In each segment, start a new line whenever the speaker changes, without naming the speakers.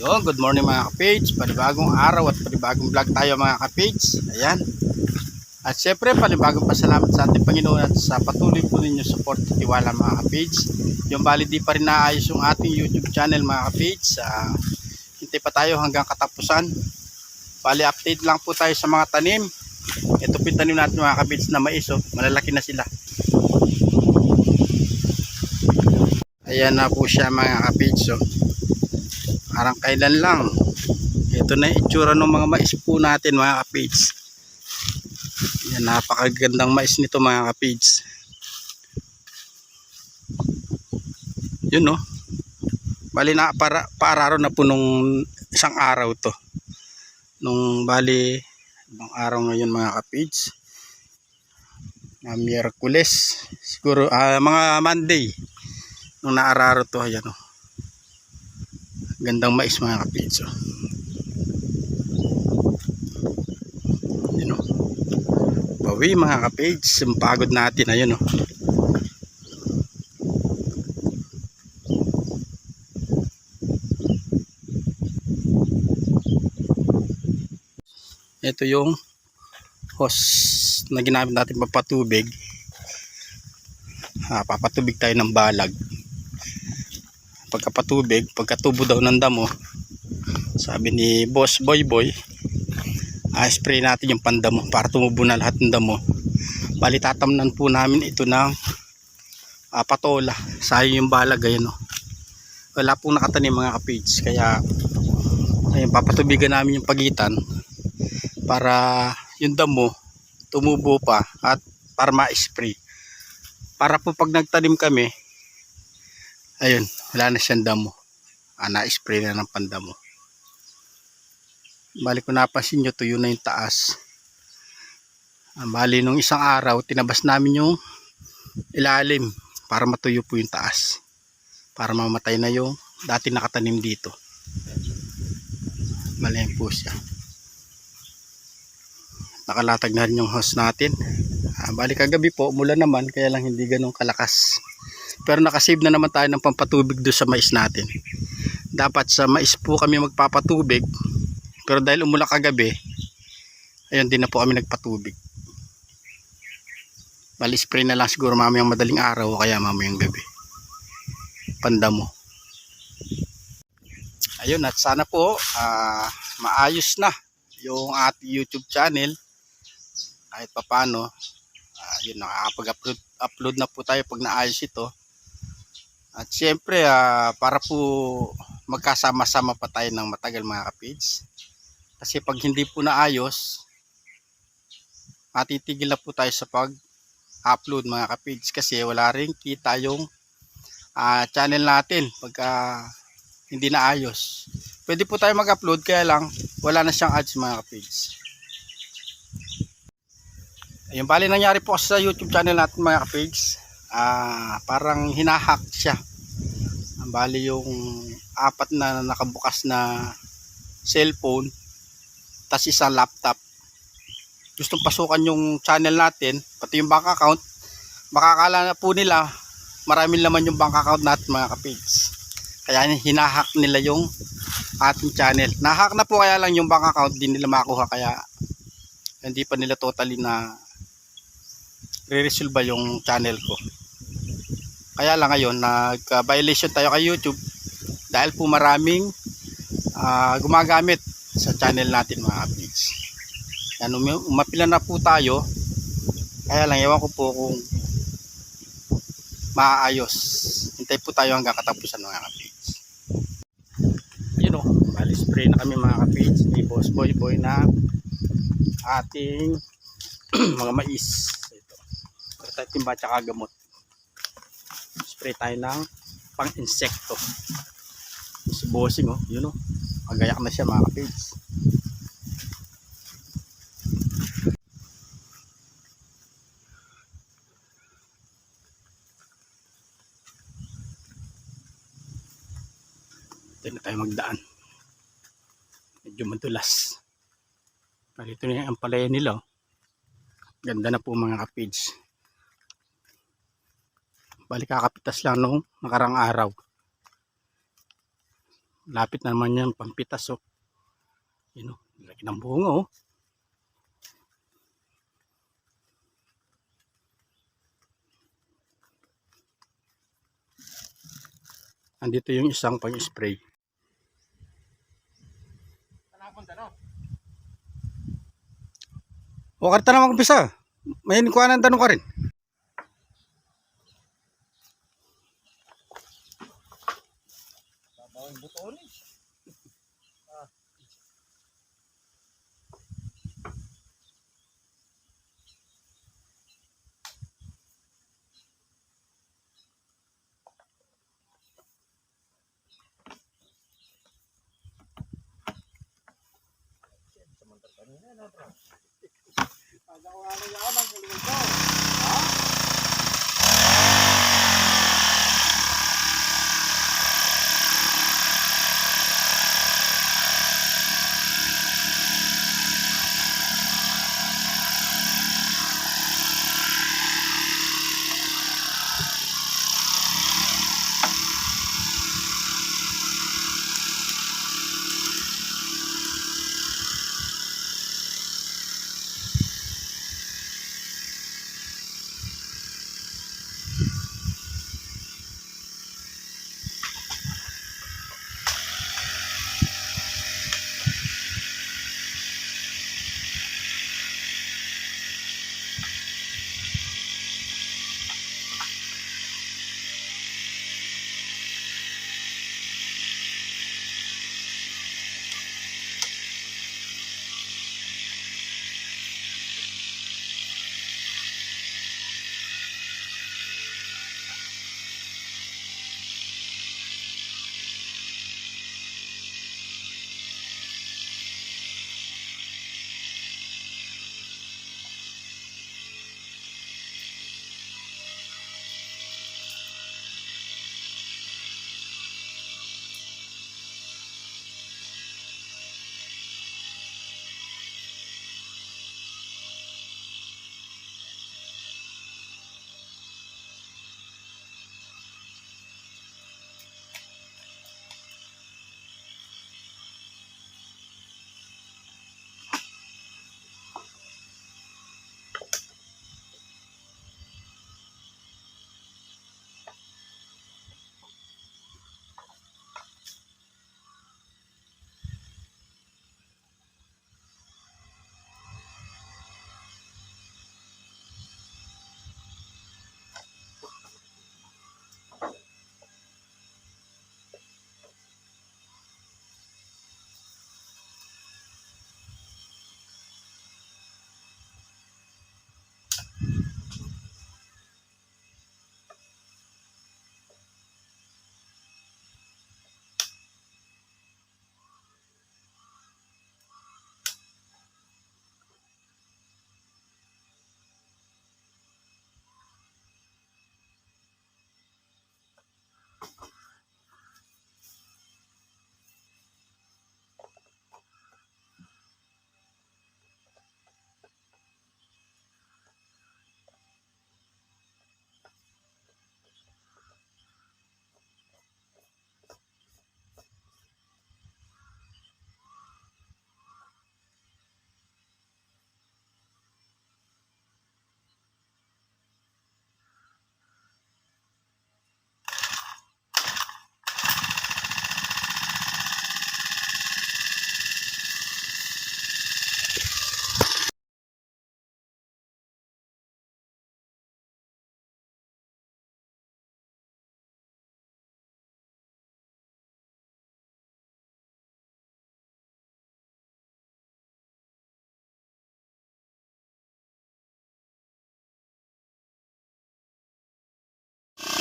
Yo, good morning mga ka-page. Panibagong araw at panibagong vlog tayo mga ka-page. Ayan. At syempre, panibagong pasalamat sa ating Panginoon at sa patuloy po ninyo support at tiwala mga ka-page. Yung bali di pa rin naayos yung ating YouTube channel mga ka-page. Hintay pa tayo hanggang katapusan. Bali update lang po tayo sa mga tanim. Ito po yung tanim natin mga ka-page na mais. Malalaki na sila. Ayan na po siya mga ka-page. Parang kailan lang. Ito na yung itsura ng mga mais po natin mga ka-page. Yan, napakagandang mais nito mga ka-page. Yun no. Bali na paararo na po nung isang araw to. Nung bali ibang araw ngayon mga ka-page. Miyerkules. Siguro mga Monday. Nung naararo to. Ayan o. Gandang mais mga ka-page. Yun o. Bawi mga ka-page. Yung pagod natin. Ayun o. Ito yung hose na ginamit natin papatubig. Papatubig tayo ng balag. Pagkapatubig, pagkatubo daw ng damo, sabi ni Boss Boy, spray natin yung pandamo para tumubo na lahat ng damo. Bali tatamnan po namin ito ng patola. Sayang yung balag, ayun o. Wala pong nakatanim mga ka-page, kaya ayun, papatubigan namin yung pagitan para yung damo tumubo pa at para ma-spray. Para po pag nagtanim kami, ayun, wala na siyang damo. Na-spray na ng pandamo. Bali kung napansin nyo, tuyo na yung taas. Bali nung isang araw, tinabas namin yung ilalim para matuyo po yung taas. Para mamatay na yung dati nakatanim dito. Bali po siya. Nakalatag na rin yung hose natin. Bali kagabi po, umulan naman, kaya lang hindi ganun kalakas. Pero nakasave na naman tayo ng pampatubig doon sa mais natin. Dapat sa mais po kami magpapatubig. Pero dahil umulan kagabi, ayun din na po kami nagpatubig. Bali spray na lang siguro mamayang madaling araw o kaya mamayang gabi. Pandamo. Ayun, at sana po maayos na yung ating YouTube channel. Kahit papano, yun, nakakapag-upload na po tayo pag naayos ito. At syempre para po magkasama-sama pa tayo ng matagal mga ka-page. Kasi pag hindi po naayos, matitigil na po tayo sa pag-upload mga ka-page. Kasi wala rin kita yung channel natin pagka hindi naayos. Pwede po tayo mag-upload, kaya lang wala na siyang ads mga ka-page. Ayun, bali nangyari po sa YouTube channel natin mga ka-page. Parang hinahack siya. Bali yung apat na nakabukas na cellphone, tas isang laptop, gustong pasukan yung channel natin, pati yung bank account. Makakala na po nila maraming laman yung bank account natin mga ka-page. Kaya hinahack nila yung ating channel. Nahack na po, kaya lang yung bank account di nila makuha, kaya hindi pa nila totally na re-resolve yung channel ko. Kaya lang ngayon nag-violation tayo kay YouTube dahil po maraming gumagamit sa channel natin mga ka-page. Yan, umapila na po tayo. Kaya lang ewan ko po kung maayos. Hintay po tayo hanggang katapusan mga ka-page. Yun o, bali spray na kami mga ka-page ni Boss Boy na ating mga mais. Ito, tayo timba tsaka gamot. Spray tayo ng pang-insekto. Si Bossing oh, yun oh. Magayak na siya mga ka-page. Ito na tayo magdaan. Medyo madulas. Ito na yung ampalaya nila oh. Ganda na po mga ka-page. Bali kakapitas lang nung nakarang araw. Lapit na naman yan pampitas. Oh. Yun, oh. Laki ng bunga. Oh. Andito yung isang pang-spray. O, karta na mag-umpisa. May kuha ng tanong ka rin. Babawang buton eh.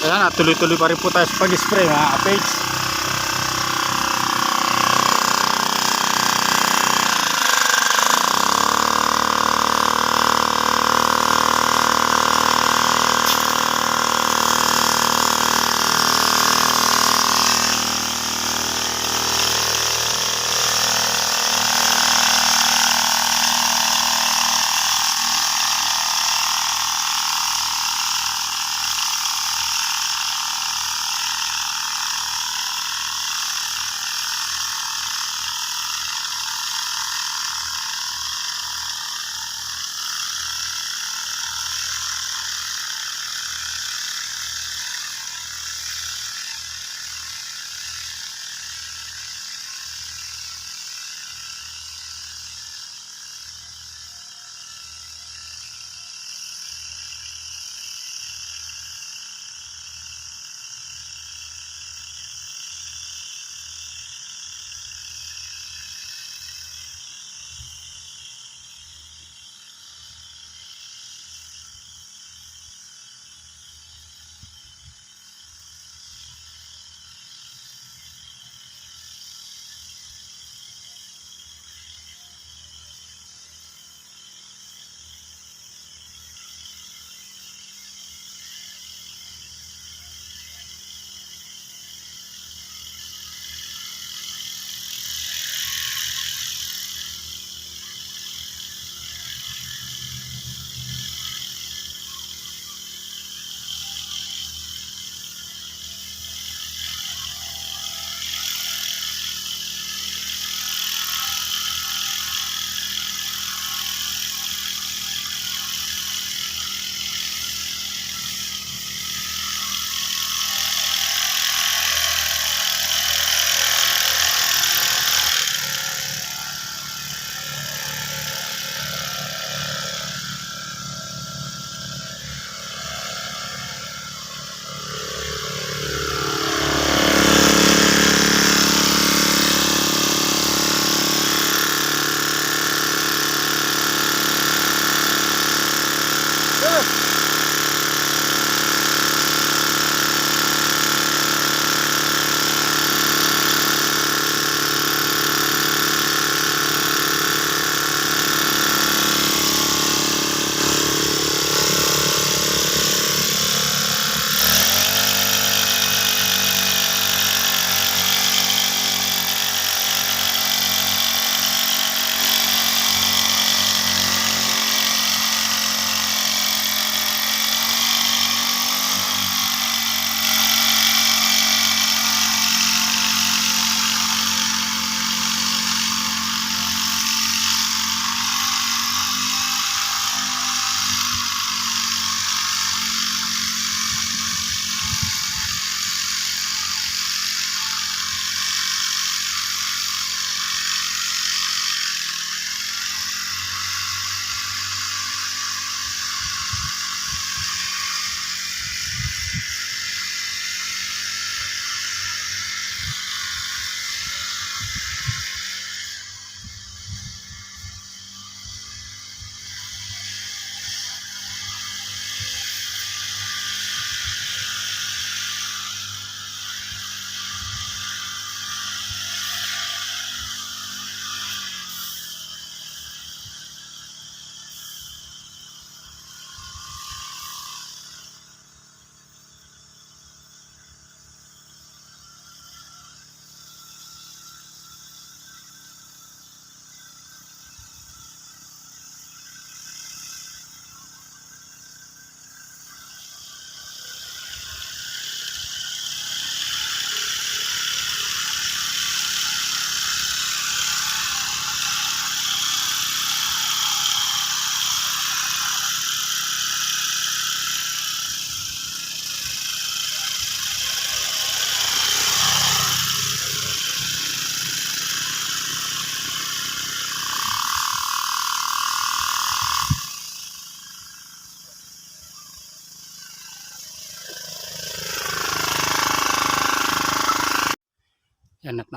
Ayan, tuloy-tuloy pa rin po tayo sa pag-spray mga kapage.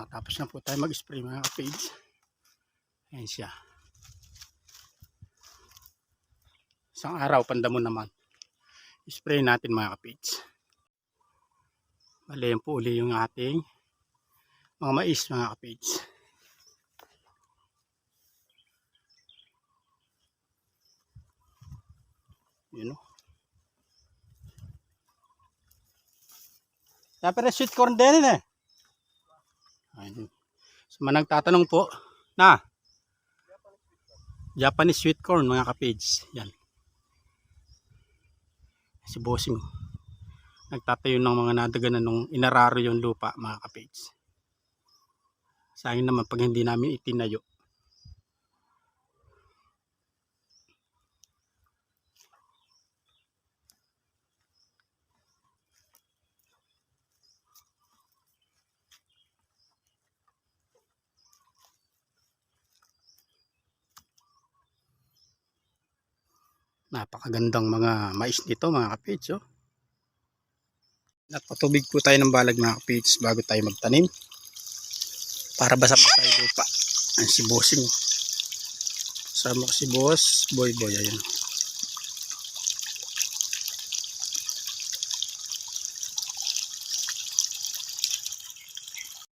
Nakatapos na po tayo mag-spray mga kapage. Ayan siya. Isang araw pandamo naman. Spray natin mga kapage. Bale yan po uli yung ating mga mais mga kapage. Yun o. Pero sweet corn din eh. Ayun. So, nagtatanong po na Japanese sweet corn mga kapage. Yan. Si bossing nagtatayo ng mga nadaganan nung inararo yung lupa mga kapage. Sayang naman pag hindi namin itinayo. Napakagandang mga mais nito mga kapage. Oh. Nagpatubig po tayo ng balag mga kapage bago tayo magtanim. Para basa-basa yung lupa. Ang si bossing. Sama ko si boss, boy. Ayun.